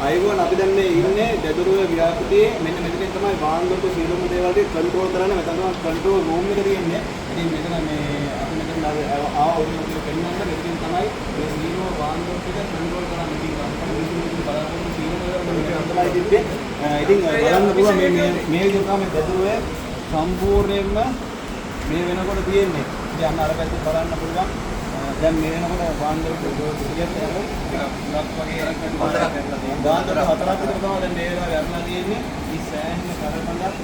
අයගොන් අපි දැන් මේ ඉන්නේ දෙදරුවේ ව්‍යාපෘතියේ මෙන්න මෙතනින් තමයි වාහනවලට සීලම දේවල් ටික කන්ට්‍රෝල් කරන්න මෙතන තමයි කන්ට්‍රෝල් රූම් එක තියෙන්නේ. ඉතින් මෙතන මේ අපි මෙතන ඔරිජිනල් පෙන්නන්න මෙතනින් තමයි මේ සීලම වාහනවලට ටික කන්ට්‍රෝල් කරන්න. ඉතින් අපිට බලාපොරොත්තු සීලම දේවල් තමයි තිබ්බේ. ඉතින් බලන්න පුළුවන් මේ විදිහට තමයි දෙදරුවේ සම්පූර්ණයෙන්ම මේ වෙනකොට තියෙන්නේ. ඉතින් අන්න අර පැත්තට බලන්න පුළුවන්. දැන් මේ වෙනකොට වාහනවලට පිටියට යනවා. වගේ වාහන හතරක් විතර තමයි දැන් මේ වෙලාවේ අරලා තියෙන්නේ. මේ සෑහෙන කරපන්දක්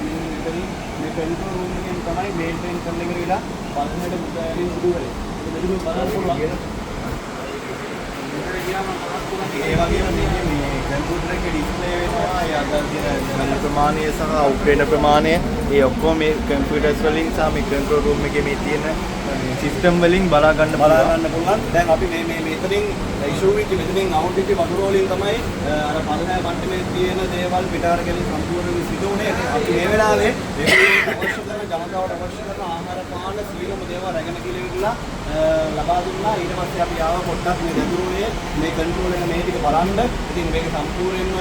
මේ කන්ට්‍රෝල් රූම් එකෙන් තමයි මේන්ටේන් කරන්න කියලා පස්සෙට මුදාරින් සිදු කරේ. ඒක දෙවියන් බලන්න පුළුවන්. ඒ වගේම මේ කම්පියුටර් එකේ ඩිස්ප්ලේ වෙනවා යද්දන ප්‍රමාණය සහ උප්පේන ප්‍රමාණය ඒ ඔක්කොම මේ කම්පියුටර්ස් වලින් සහ මේ කන්ට්‍රෝල් රූම් එකේ මේ තියෙන සිස්ටම් වලින් බලා ගන්න පුළුවන්. දැන් අපි මේ මෙතනින් ඉෂුව වෙච්ච මෙතනින් අවුට් වෙච්ච වතුර වලින් තමයි අර 50 කන්ටිමේ තියෙන දේවල් පිටාර ගැනීම සම්පූර්ණයෙන් සිදු වුණේ. අපි මේ වෙලාවේ අවශ්‍ය කරන ජනතාවට අවශ්‍ය කරන ආහාර පාන සීලම දේවල් රැගෙන කියලා ලබා දුන්නා. ඊට පස්සේ අපි ආව පොඩ්ඩක් මේ දදුරුවේ මේ කන්ට්‍රෝල් එක මේ ටික බලන්න. ඉතින් මේක සම්පූර්ණයෙන්ම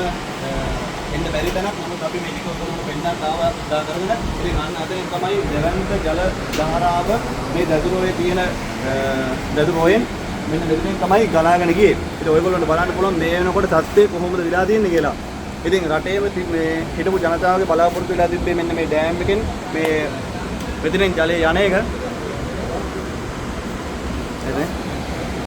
එන්න බැරි තැනක්. නමුත් අපි මේ ටික ඔක්කොම පෙන්නන්න ආවා කරගෙන. ඉතින් අන්න අතෙන් තමයි දෙවන්ත ජල ධාරාව මේ දදුරුවේ තියෙන දදුරුවෙන් මෙන්න මෙතනින් තමයි ගලාගෙන ගියේ. ඉතින් ඔයගොල්ලන්ට බලන්න පුළුවන් මේ වෙනකොට තත්ත්වය කොහොමද වෙලා තියෙන්නේ කියලා. ඉතින් රටේම මේ හිටපු ජනතාවගේ බලාපොරොත්තු වෙලා තිබ්බේ මෙන්න මේ ඩෑම් එකෙන් මේ මෙතනින් ජලය යන එක. හරිද?